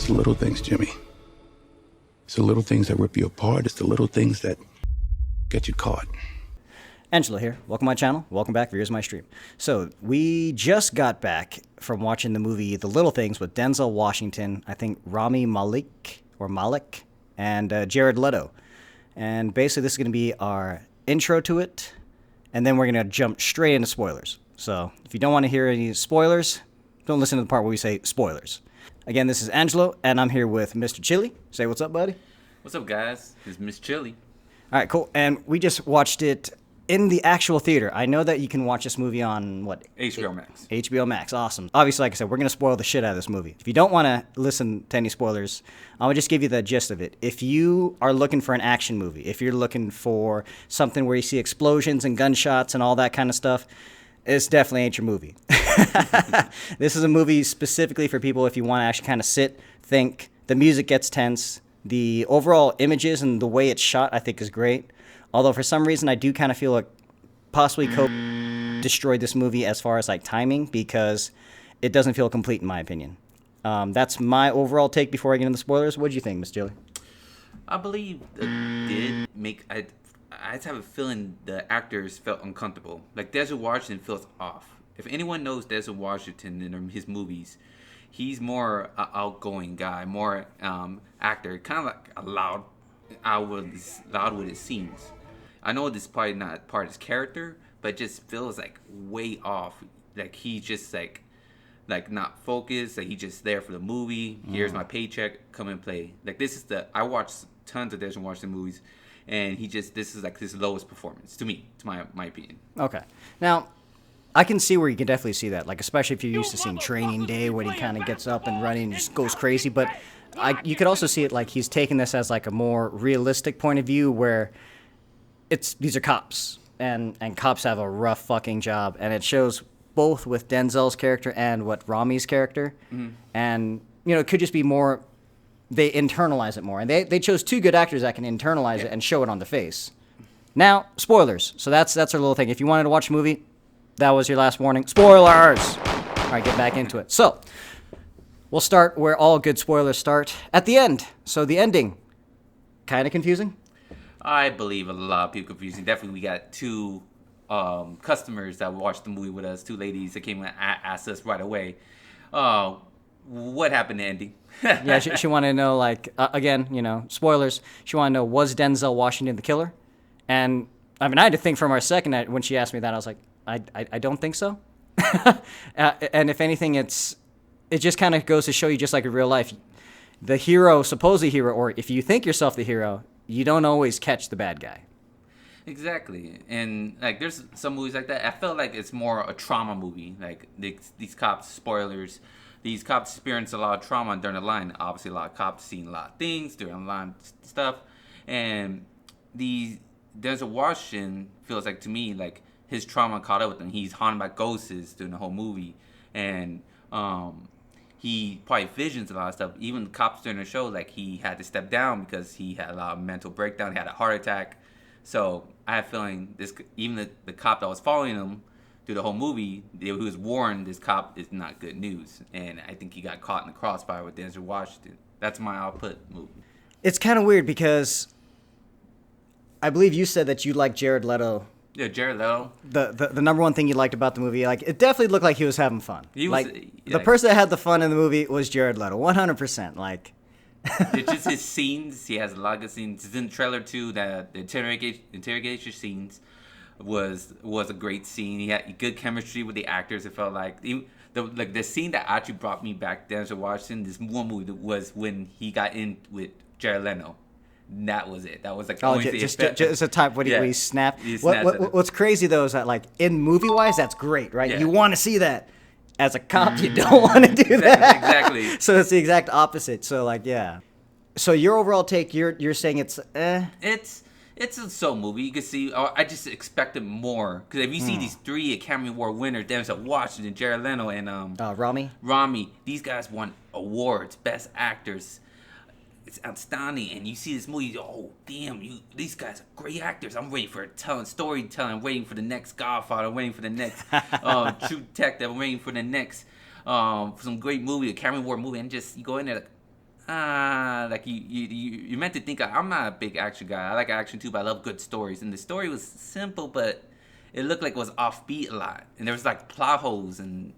the little things, Jimmy. It's the little things that rip you apart. It's the little things that get you caught. Angelo here. Welcome to my channel. Welcome back, viewers of my stream. So, we just got back from watching the movie The Little Things with Denzel Washington, I think Rami Malek, and Jared Leto. And basically, this is going to be our intro to it, and then we're going to jump straight into spoilers. So, if you don't want to hear any spoilers, don't listen to the part where we say spoilers. Again, this is Angelo, and I'm here with MrChili. Say what's up, buddy. What's up, guys? It's MrChili. All right, cool. And we just watched it in the actual theater. I know that you can watch this movie on, what? HBO Max. HBO Max, awesome. Obviously, like I said, we're going to spoil the shit out of this movie. If you don't want to listen to any spoilers, I'll just give you the gist of it. If you are looking for an action movie, if you're looking for something where you see explosions and gunshots and all that kind of stuff, it's definitely ain't your movie. This is a movie specifically for people if you want to actually kind of sit, think. The music gets tense. The overall images and the way it's shot, I think, is great. Although for some reason, I do kind of feel like possibly destroyed this movie as far as like timing because it doesn't feel complete in my opinion. That's my overall take before I get into the spoilers. What do you think, Miss Jilly? I believe it did make... I just have a feeling the actors felt uncomfortable. Like, Denzel Washington feels off. If anyone knows Denzel Washington in his movies, he's more an outgoing guy, more actor, kind of like a loud with his scenes. I know this is probably not part of his character, but it just feels like way off. Like he's just like not focused. Like he's just there for the movie. Here's my paycheck. Come and play. Like I watched tons of Denzel Washington movies, and this is like his lowest performance to me, to my opinion. Okay, now I can see where you can definitely see that. Like especially if you're used to seeing Training Day, when he kind of gets up and running and just goes crazy, but. You could also see it like he's taking this as like a more realistic point of view where these are cops and cops have a rough fucking job, and it shows both with Denzel's character and what Rami's character. Mm-hmm. And it could just be more they internalize it more, and they chose two good actors that can internalize it and show it on the face. Now spoilers, so that's our little thing. If you wanted to watch a movie, that was your last warning. Spoilers. All right, get back into it. So we'll start where all good spoilers start, at the end. So the ending, kind of confusing? I believe a lot of people confusing. Definitely we got two customers that watched the movie with us, two ladies that came and asked us right away, what happened to the ending? Yeah, she wanted to know, like, again, spoilers. She wanted to know, was Denzel Washington the killer? And, I mean, I had to think for a second when she asked me that. I was like, I don't think so. And if anything, it just kind of goes to show you, just like in real life, the hero, supposed hero, or if you think yourself the hero, you don't always catch the bad guy. Exactly. And like there's some movies like that. I felt like it's more a trauma movie. Like these cops, spoilers, these cops experience a lot of trauma during the line. Obviously, a lot of cops seen a lot of things during the line stuff. And Denzel Washington feels like, to me, like his trauma caught up with him. He's haunted by ghosts during the whole movie. And he probably visions a lot of stuff. Even the cops during the show, like he had to step down because he had a lot of mental breakdown. He had a heart attack. So I have a feeling even the cop that was following him through the whole movie, he was warned this cop is not good news. And I think he got caught in the crossfire with Denzel Washington. That's my output movie. It's kind of weird because I believe you said that you like Jared Leto. Yeah, Jared Leto. The number one thing you liked about the movie, like it definitely looked like he was having fun. The person that had the fun in the movie was Jared Leto, 100%. Like, it's just his scenes. He has a lot of good scenes. It's in the trailer too. That the interrogation scenes was a great scene. He had good chemistry with the actors. It felt like the scene that actually brought me back Denzel Washington. This one movie was when he got in with Jared Leto. That was it. That was like just a type when he snapped. What's crazy though is that like in movie wise, that's great, right? Yeah. You want to see that. As a cop, you don't want to do that. Exactly. So it's the exact opposite. So like, yeah. So your overall take, you're saying it's It's a so movie. You can see. I just expected more because if you see these three Academy Award winners, Denzel Washington, Jared Leto, and Rami, these guys won awards, best actors. It's outstanding, and you see this movie. Oh damn! These guys are great actors. I'm waiting for storytelling. I'm waiting for the next Godfather. I'm waiting for the next True Detective. I'm waiting for the next some great movie, Academy Award movie, and just you go in there like, like you meant to think I'm not a big action guy. I like action too, but I love good stories. And the story was simple, but it looked like it was offbeat a lot. And there was like plot holes and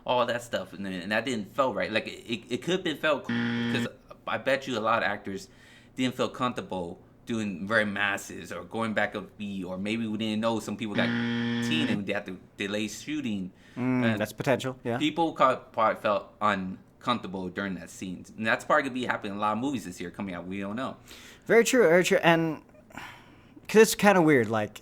all that stuff, and that didn't feel right. Like it could have been felt cool because I bet you a lot of actors didn't feel comfortable doing very masses or going back a beat, or maybe we didn't know some people got teen and they had to delay shooting. That's potential. Yeah. People probably felt uncomfortable during that scene, and that's probably gonna be happening in a lot of movies this year coming out. We don't know. Very true. Very true. And because it's kind of weird, like.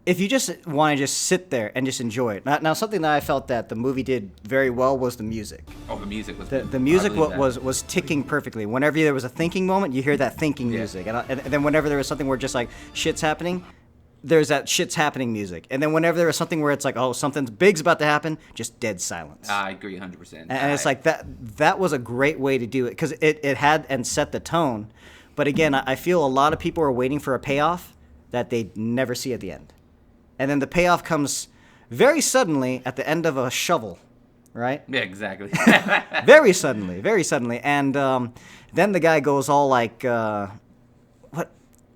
If you just want to just sit there and just enjoy it. Now, something that I felt that the movie did very well was the music. Oh, the music was the music was ticking perfectly. Whenever there was a thinking moment, you hear that thinking music, and then whenever there was something where just like shit's happening, there's that shit's happening music. And then whenever there was something where it's like, oh, something big's about to happen, just dead silence. I agree 100%. And it's like that was a great way to do it because it had and set the tone. But again, I feel a lot of people are waiting for a payoff that they never see at the end. And then the payoff comes very suddenly at the end of a shovel, right? Yeah, exactly. Very suddenly. And then the guy goes all like, what?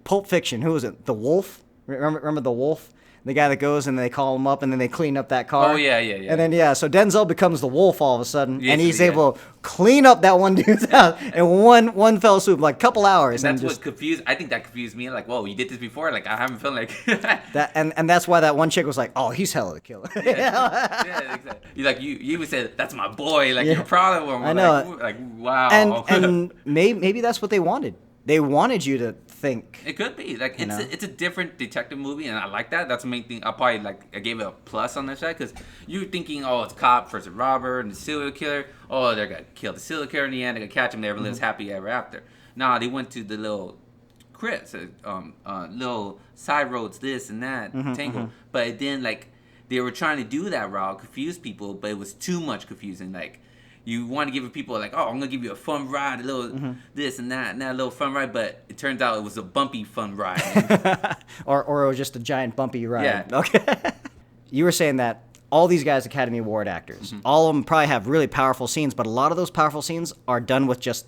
Pulp Fiction. Who was it? The Wolf? Remember the Wolf? The guy that goes and they call him up and then they clean up that car. Oh, yeah. And then, so Denzel becomes the wolf all of a sudden. Yes, and he's able to clean up that one dude's house in one fell swoop, like a couple hours. And that's what confused, I think that confused me. Like, whoa, you did this before? Like, I haven't felt like. that, and that's why that one chick was like, oh, he's hella the killer. Yeah, exactly. You even said, that's my boy. Like, you're proud of him. I know. Like wow. And maybe that's what they wanted. They wanted you to think. It could be like it's a different detective movie, and I like that. That's the main thing. I gave it a plus on that side because you're thinking, oh, it's cop versus robber and the serial killer. Oh, they're gonna kill the serial killer in the end. They're gonna catch him. They ever lives happy ever after. Nah, they went to the little crits, little side roads, this and that tangle. But it didn't like they were trying to do that route, confuse people, but it was too much confusing. Like. You want to give people like, oh, I'm gonna give you a fun ride, a little this and that, a little fun ride, but it turns out it was a bumpy fun ride, or it was just a giant bumpy ride. Yeah. Okay. You were saying that all these guys, Academy Award actors, all of them probably have really powerful scenes, but a lot of those powerful scenes are done with just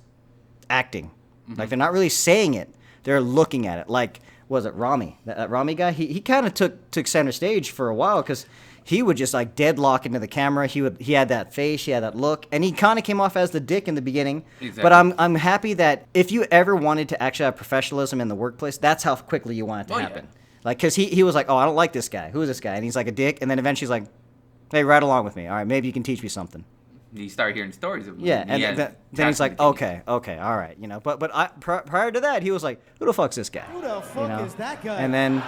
acting. Like they're not really saying it; they're looking at it. Like, was it Rami? That Rami guy? He kind of took center stage for a while because. He would just like deadlock into the camera. He had that face, he had that look, and he kind of came off as the dick in the beginning. Exactly. But I'm happy that if you ever wanted to actually have professionalism in the workplace, that's how quickly you want it to happen. Yeah. Like, cause he was like, oh, I don't like this guy. Who is this guy? And he's like a dick, and then eventually he's like, hey, ride along with me. All right, maybe you can teach me something. You start hearing stories of him. Yeah, and then he's like, okay, all right, you know. But prior to that, he was like, who the fuck's this guy? Who the fuck is that guy? And then,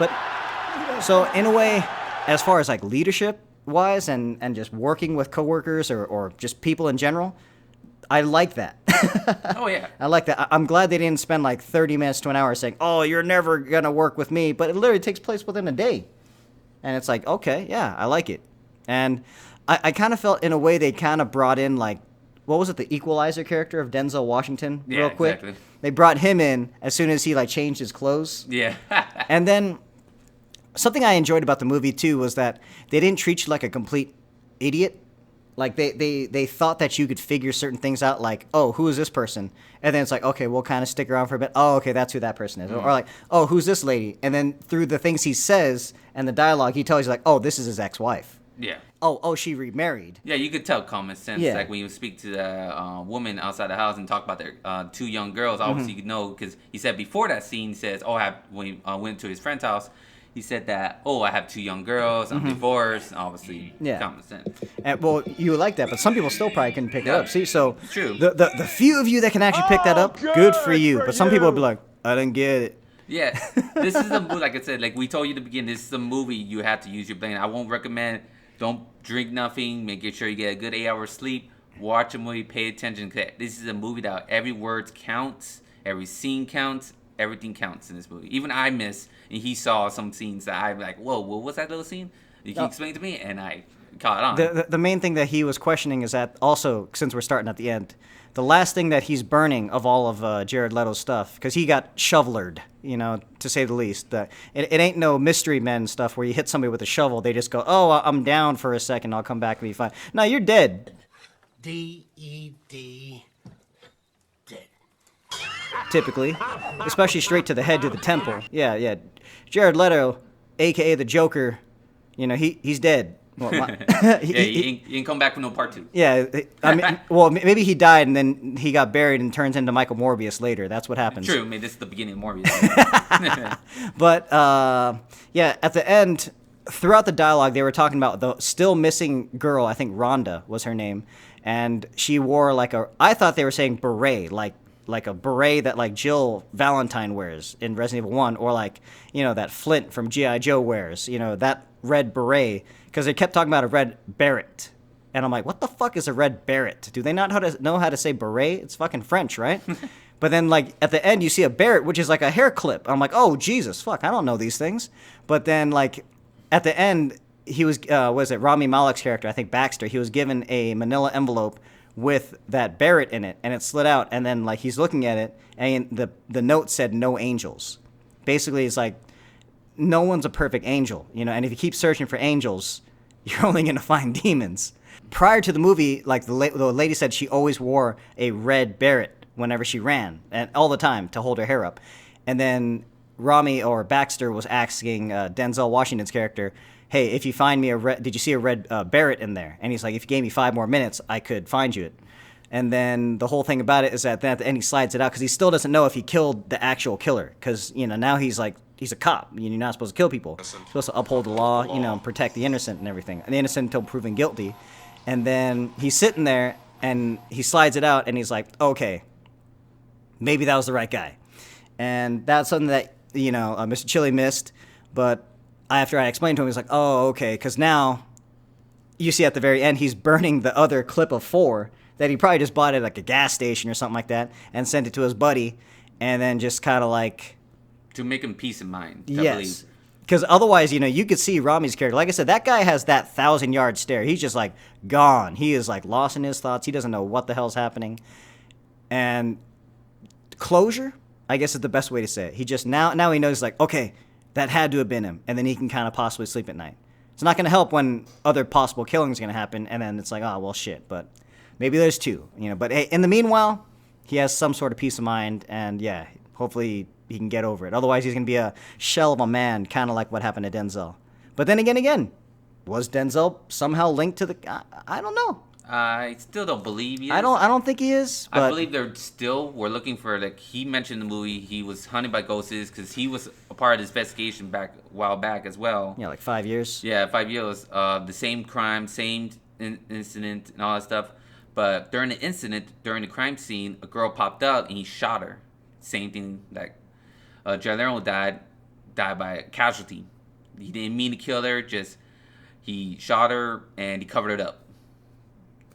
so in a way. As far as like leadership wise and just working with coworkers or just people in general, I like that. Oh yeah. I like that. I'm glad they didn't spend like 30 minutes to an hour saying, "Oh, you're never gonna work with me," but it literally takes place within a day, and it's like, okay, yeah, I like it. And I kind of felt in a way they kind of brought in like, what was it, the Equalizer character of Denzel Washington, real quick. Exactly. They brought him in as soon as he like changed his clothes. Yeah. And then. Something I enjoyed about the movie, too, was that they didn't treat you like a complete idiot. Like, they thought that you could figure certain things out, like, oh, who is this person? And then it's like, okay, we'll kind of stick around for a bit. Oh, okay, that's who that person is. Or like, oh, who's this lady? And then through the things he says and the dialogue, he tells you, like, oh, this is his ex-wife. Yeah. Oh, she remarried. Yeah, you could tell common sense. Yeah. Like when you speak to the woman outside the house and talk about their two young girls, obviously you know, because he said before that scene, he says, oh, when he went to his friend's house, he said that, oh, I have two young girls, I'm divorced, obviously, common sense. And, well, you like that, but some people still probably couldn't pick it up. See, so true. The few of you that can actually pick that up, good for you. But some people will be like, I didn't get it. Yeah, this is a movie, like I said, like we told you at the beginning, this is a movie you have to use your brain. I won't recommend, don't drink nothing, make sure you get a good 8 hours sleep, watch a movie, pay attention. This is a movie that every word counts, every scene counts, everything counts in this movie. Even I miss, and he saw some scenes that I'm like, whoa, what was that little scene? You can explain it to me, and I caught on. The main thing that he was questioning is that also, since we're starting at the end, the last thing that he's burning of all of Jared Leto's stuff, because he got shoveled, you know, to say the least. It ain't no Mystery Men stuff where you hit somebody with a shovel, they just go, oh, I'm down for a second, I'll come back and be fine. No, you're dead. D-E-D. Dead. typically, especially straight to the head, to the temple. Yeah, yeah. Jared Leto, a.k.a. the Joker, he's dead. Well, He ain't come back for no part 2. Yeah, I mean, well, maybe he died and then he got buried and turns into Michael Morbius later. That's what happens. True. I mean, this is the beginning of Morbius. But, yeah, at the end, throughout the dialogue, they were talking about the still missing girl. I think Rhonda was her name. And she wore I thought they were saying beret, like a beret that like Jill Valentine wears in Resident Evil 1, or that Flint from G.I. Joe wears, that red beret, because they kept talking about a red beret. And I'm like, what the fuck is a red beret? Do they not know how to say beret? It's fucking French, right? But then, at the end, you see a beret, which is like a hair clip. I'm like, oh, Jesus, fuck, I don't know these things. But then, at the end, he was, Rami Malek's character, I think Baxter, he was given a manila envelope with that beret in it, and it slid out, and then, he's looking at it, and the note said, no angels. Basically, it's like, no one's a perfect angel, and if you keep searching for angels, you're only going to find demons. Prior to the movie, the lady said she always wore a red beret whenever she ran, and all the time, to hold her hair up. And then Rami, or Baxter, was asking Denzel Washington's character, hey, if you find me did you see a red beret in there? And he's like, if you gave me 5 more minutes, I could find you it. And then the whole thing about it is that then at the end he slides it out because he still doesn't know if he killed the actual killer. Because, now he's a cop. You're not supposed to kill people. You're supposed to uphold the law, protect the innocent and everything. And the innocent until proven guilty. And then he's sitting there and he slides it out and he's like, okay, maybe that was the right guy. And that's something that, MrChili missed. But after I explained to him, he's like, oh, okay. Because now you see at the very end, he's burning the other clip of 4 that he probably just bought at a gas station or something like that and sent it to his buddy. And then just kind of to make him peace of mind. Yes. Because otherwise, you could see Rami's character. Like I said, that guy has that 1,000-yard stare. He's just gone. He is lost in his thoughts. He doesn't know what the hell's happening. And closure, I guess, is the best way to say it. He just now he knows okay, that had to have been him, and then he can kind of possibly sleep at night. It's not going to help when other possible killings going to happen, and then it's oh well, shit. But maybe there's 2, But hey, in the meanwhile, he has some sort of peace of mind, and yeah, hopefully he can get over it. Otherwise, he's going to be a shell of a man, kind of like what happened to Denzel. But then again, was Denzel somehow linked to the? I don't know. I still don't believe he is. I don't think he is. But I believe we're looking for, he mentioned in the movie he was hunted by ghosts because he was a part of this investigation a while back as well. Yeah, 5 years. Yeah, 5 years. The same crime, same incident, and all that stuff. But during the incident, during the crime scene, a girl popped out and he shot her. Same thing Jared died by a casualty. He didn't mean to kill her, just he shot her and he covered it up.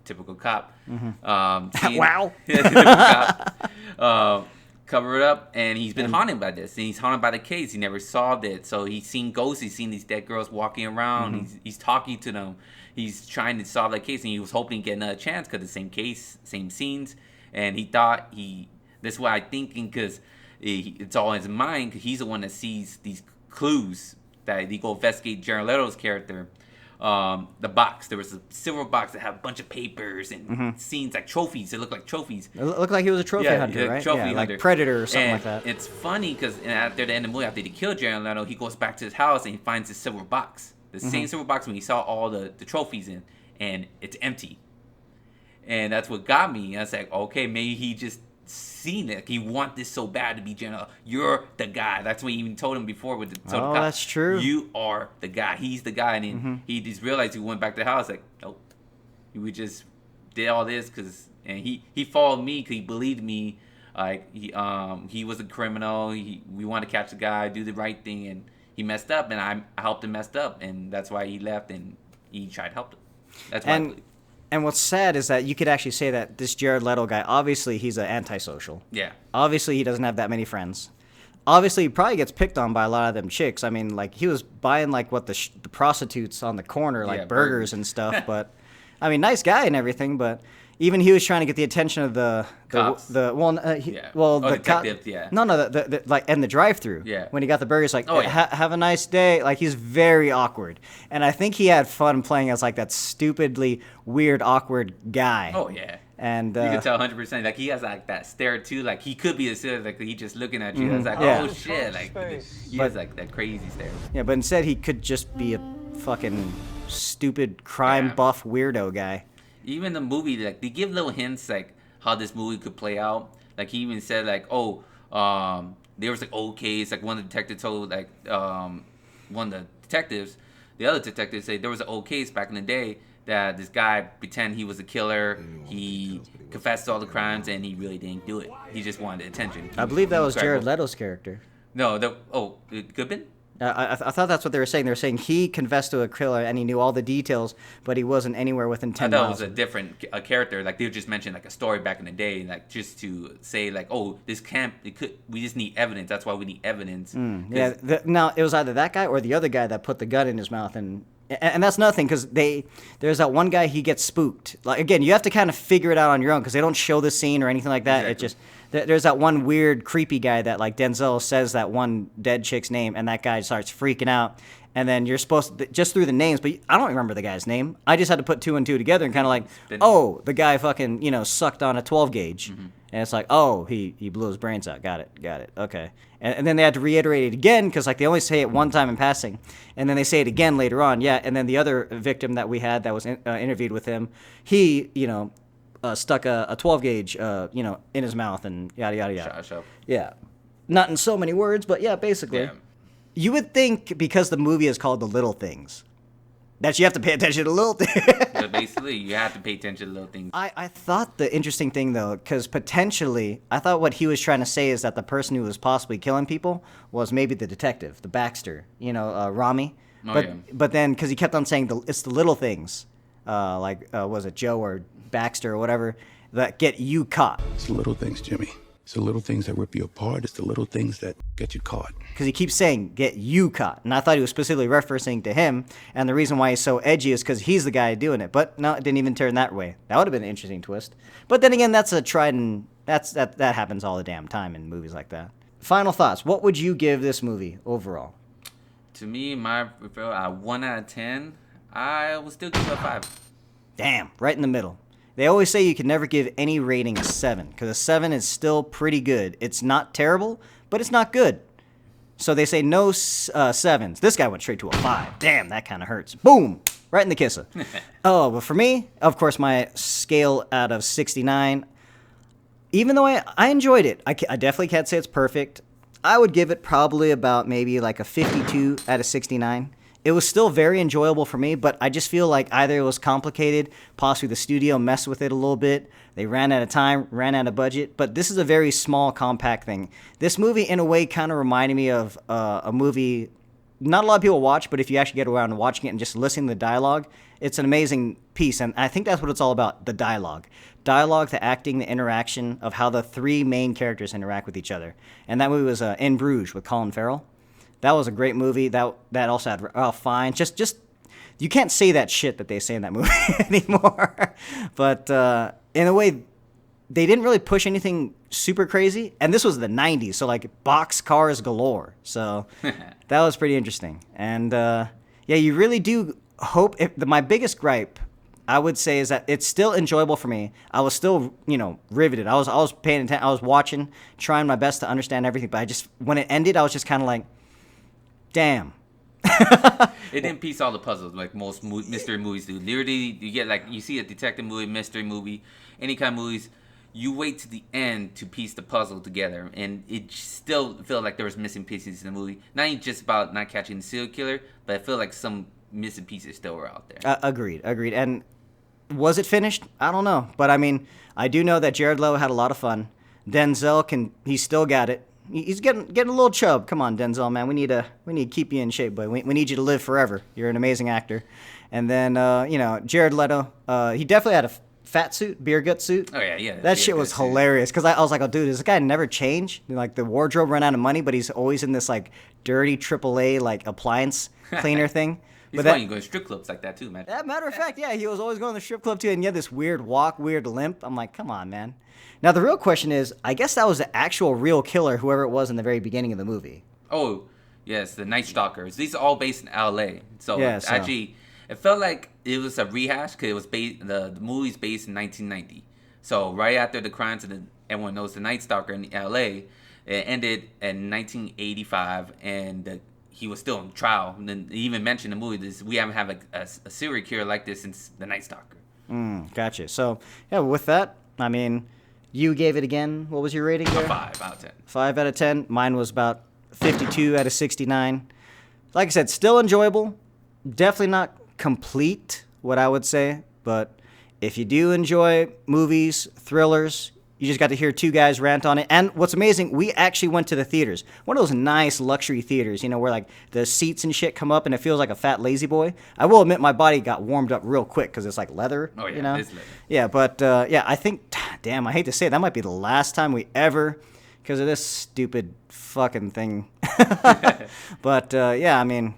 Typical cop. Mm-hmm. Wow. Typical cop. Cover it up, and he's been haunted by this. And he's haunted by the case. He never solved it. So he's seen ghosts. He's seen these dead girls walking around. Mm-hmm. He's talking to them. He's trying to solve that case, and he was hoping to get another chance because the same case, same scenes. And he thought this is what I'm thinking because it's all in his mind because he's the one that sees these clues that he go investigate Jared Leto's character. The box. There was a silver box that had a bunch of papers and scenes like trophies. It looked like trophies. It looked like he was a trophy hunter, right? Trophy hunter. Like Predator or something like that. It's funny because after the end of the movie, after he killed Jared Leto, he goes back to his house and he finds this silver box. The same silver box when he saw all the trophies in, and it's empty. And that's what got me. I was like, okay, maybe he just seen it. He want this so bad to be General. You're the guy. That's what he even told him before with the cop. That's true. You are the guy. He's the guy. And then he just realized he went back to the house like, nope. We just did all this because, and he followed me because he believed me. Like he was a criminal. We wanted to catch the guy, do the right thing, and he messed up, and I helped him messed up, and that's why he left and he tried to help him. That's why I believe. And what's sad is that you could actually say that this Jared Leto guy, obviously he's an antisocial. Yeah. Obviously he doesn't have that many friends. Obviously he probably gets picked on by a lot of them chicks. I mean, he was buying the prostitutes on the corner, burgers and stuff. But I mean, nice guy and everything. But even he was trying to get the attention of the cops. The detective, yeah. No, and the drive-through. Yeah. When he got the burgers, have a nice day. He's very awkward, and I think he had fun playing as that stupidly weird, awkward guy. Oh yeah. And You can tell 100%. Like, he has, like, that stare, too. Like, he could be a serial, like, he just looking at you. It's like, Yeah. oh, shit. Like, he has, like, that crazy stare. yeah, but instead he could just be a fucking stupid crime buff weirdo guy. Even the movie, like, they give little hints, like, how this movie could play out. Like, he even said, like, there was, like, old case. Like, one of the detectives told, like, one of the detectives, the other detectives say there was an old case back in the day that this guy pretend he was a killer. He confessed to all the crimes, and he really didn't do it. He just wanted attention. I believe that was Jared Leto's character. No, it could have been? I thought that's what they were saying. They were saying he confessed to a killer and he knew all the details, but he wasn't anywhere within 10 I thought miles. it was a different character. Like, they just mentioned, like, a story back in the day, like, just to say, like, oh, this can't, we just need evidence. That's why we need evidence. Yeah, now it was either that guy or the other guy that put the gun in his mouth, and that's nothing because there's that one guy, he gets spooked. Like, again, you have to kind of figure it out on your own because they don't show the scene or anything like that. Exactly. It just there's that one weird creepy guy that, like, Denzel says that one dead chick's name, and that guy starts freaking out. And then you're supposed to, just through the names, but I don't remember the guy's name. I just had to put 2 and 2 together and kind of like, oh, the guy fucking, sucked on a 12 gauge. Mm-hmm. And it's like, oh, he blew his brains out. Got it. Okay. And then they had to reiterate it again because, like, they only say it one time in passing. And then they say it again later on. Yeah. And then the other victim that we had that was interviewed with him, he, stuck a 12 gauge, in his mouth and yada, yada, yada. Shut up. Yeah. Not in so many words, but yeah, basically. Yeah. You would think because the movie is called The Little Things that you have to pay attention to little things. But basically, you have to pay attention to little things. I thought the interesting thing, though, because potentially, I thought what he was trying to say is that the person who was possibly killing people was maybe the detective, the Baxter, Rami. But then, because he kept on saying it's the little things, was it Joe or Baxter or whatever, that get you caught. It's the little things, Jimmy. It's the little things that rip you apart. It's the little things that get you caught. Because he keeps saying, get you caught. And I thought he was specifically referencing to him. And the reason why he's so edgy is because he's the guy doing it. But no, it didn't even turn that way. That would have been an interesting twist. But then again, that's a tried and... that happens all the damn time in movies like that. Final thoughts. What would you give this movie overall? To me, my 1 out of 10, I will still give it a 5. Damn, right in the middle. They always say you can never give any rating a 7, because a 7 is still pretty good. It's not terrible, but it's not good. So they say no 7s. This guy went straight to a 5. Damn, that kind of hurts. Boom! Right in the kisser. Oh, but for me, of course, my scale out of 69, even though I enjoyed it, I definitely can't say it's perfect. I would give it probably about maybe like a 52 out of 69. It was still very enjoyable for me, but I just feel like either it was complicated, possibly the studio messed with it a little bit, they ran out of time, ran out of budget, but this is a very small, compact thing. This movie, in a way, kind of reminded me of a movie not a lot of people watch, but if you actually get around to watching it and just listening to the dialogue, it's an amazing piece, and I think that's what it's all about, the dialogue. Dialogue, the acting, the interaction of how the three main characters interact with each other. And that movie was In Bruges with Colin Farrell. That was a great movie. That also had Ralph Fiennes. Just you can't say that shit that they say in that movie anymore. But in a way, they didn't really push anything super crazy. And this was the 90s, so like box cars galore. So that was pretty interesting. And yeah, you really do hope. My biggest gripe, I would say, is that it's still enjoyable for me. I was still, riveted. I was paying attention. I was watching, trying my best to understand everything. But when it ended, I was just kind of like, damn. It didn't piece all the puzzles like most mystery movies do. Literally, you get you see a detective movie, mystery movie, any kind of movies. You wait to the end to piece the puzzle together, and it still felt like there was missing pieces in the movie. Not even just about not catching the serial killer, but I feel like some missing pieces still were out there. Agreed. And was it finished? I don't know, but I mean, I do know that Jared Leto had a lot of fun. Denzel he still got it. He's getting a little chub. Come on, Denzel, man. We need to keep you in shape, boy. We need you to live forever. You're an amazing actor. And then Jared Leto, he definitely had a fat suit, beer gut suit. Oh yeah. That shit was hilarious because I was like, oh dude, does this guy never change? Like the wardrobe ran out of money, but he's always in this like dirty AAA like appliance cleaner thing. He's funny going to strip clubs like that too, man. Matter of fact, yeah, he was always going to the strip club too, and he had this weird walk, weird limp. I'm like, come on, man. Now the real question is, I guess that was the actual real killer, whoever it was in the very beginning of the movie. Oh, yes, the Night Stalkers. These are all based in L.A. So, yeah, actually, it felt like it was a rehash because it was the movie's based in 1990. So right after the crimes of everyone knows the Night Stalker in L.A., it ended in 1985, and he was still on trial. And then they even mentioned in the movie this: we haven't had a serial killer like this since the Night Stalker. Gotcha. So yeah, with that, I mean, you gave it again. What was your rating there? 5 out of 10. 5 out of 10. Mine was about 52 out of 69. Like I said, still enjoyable. Definitely not complete, what I would say. But if you do enjoy movies, thrillers, you just got to hear two guys rant on it. And what's amazing, we actually went to the theaters. One of those nice luxury theaters, you know, where like the seats and shit come up and it feels like a fat lazy boy. I will admit my body got warmed up real quick because it's like leather. Oh, yeah, you know? it's leather. Yeah, but yeah, I think, damn, I hate to say it, that might be the last time we ever, because of this stupid fucking thing. But yeah, I mean,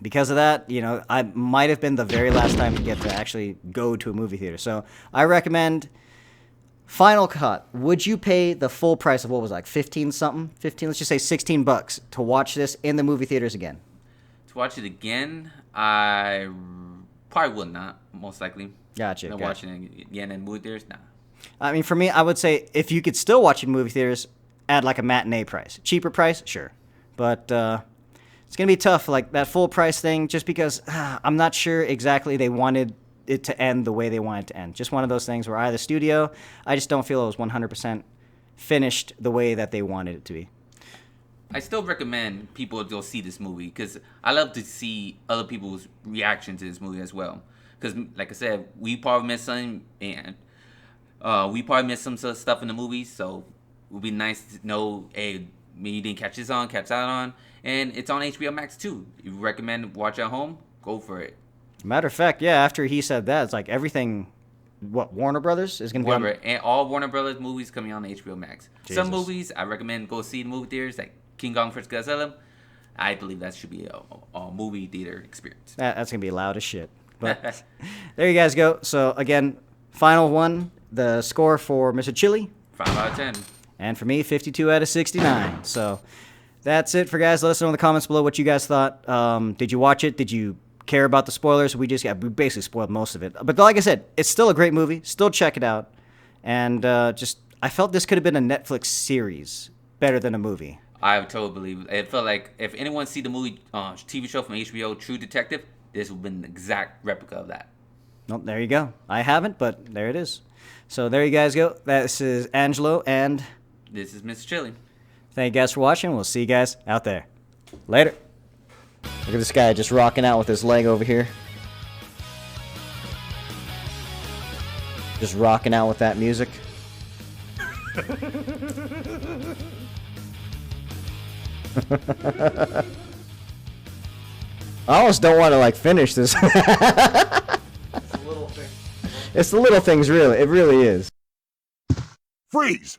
because of that, you know, I might have been the very last time to get to actually go to a movie theater. So I recommend Final Cut. Would you pay the full price of what was it, like 15 something? 15, let's just say $16 to watch this in the movie theaters again? To watch it again, I probably would not, most likely. Gotcha. Not watching it again in movie theaters, nah. I mean, for me, I would say if you could still watch it in movie theaters, at like a matinee price. Cheaper price, sure. But it's going to be tough, like that full price thing, just because I'm not sure exactly they wanted it to end the way they wanted it to end. Just one of those things where the studio, I just don't feel it was 100% finished the way that they wanted it to be. I still recommend people go see this movie because I love to see other people's reaction to this movie as well. Because, like I said, we probably missed something, and we probably missed some sort of stuff in the movie, so it would be nice to know, hey, maybe you didn't catch this on, catch that on. And it's on HBO Max too. If you recommend watch at home, go for it. Matter of fact, yeah, after he said that, it's like everything, what, Warner Brothers is going to be on? And all Warner Brothers movies coming on HBO Max. Jesus. Some movies I recommend go see in movie theaters, like King Kong vs. Godzilla. I believe that should be a movie theater experience. That's going to be loud as shit. But there you guys go. So again, final one, the score for MrChili. 5 out of 10. And for me, 52 out of 69. So that's it for guys. Let us know in the comments below what you guys thought. Did you watch it? Did you care about the spoilers? We basically spoiled most of it. But like I said, it's still a great movie. Still check it out. And I felt this could have been a Netflix series better than a movie. I totally believe it. It felt like if anyone see the movie TV show from HBO, True Detective, this would have been the exact replica of that. Well, there you go. I haven't, but there it is. So there you guys go. This is Angelo, and This is MrChili. thank you guys for watching. We'll see you guys out there. Later. Look at this guy just rocking out with his leg over here. Just rocking out with that music. I almost don't want to like finish this. It's the little things. It's the little things, really. It really is. Freeze!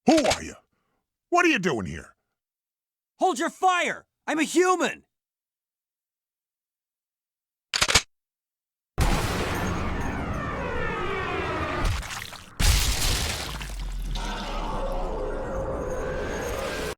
Who are you? What are you doing here? Hold your fire! I'm a human!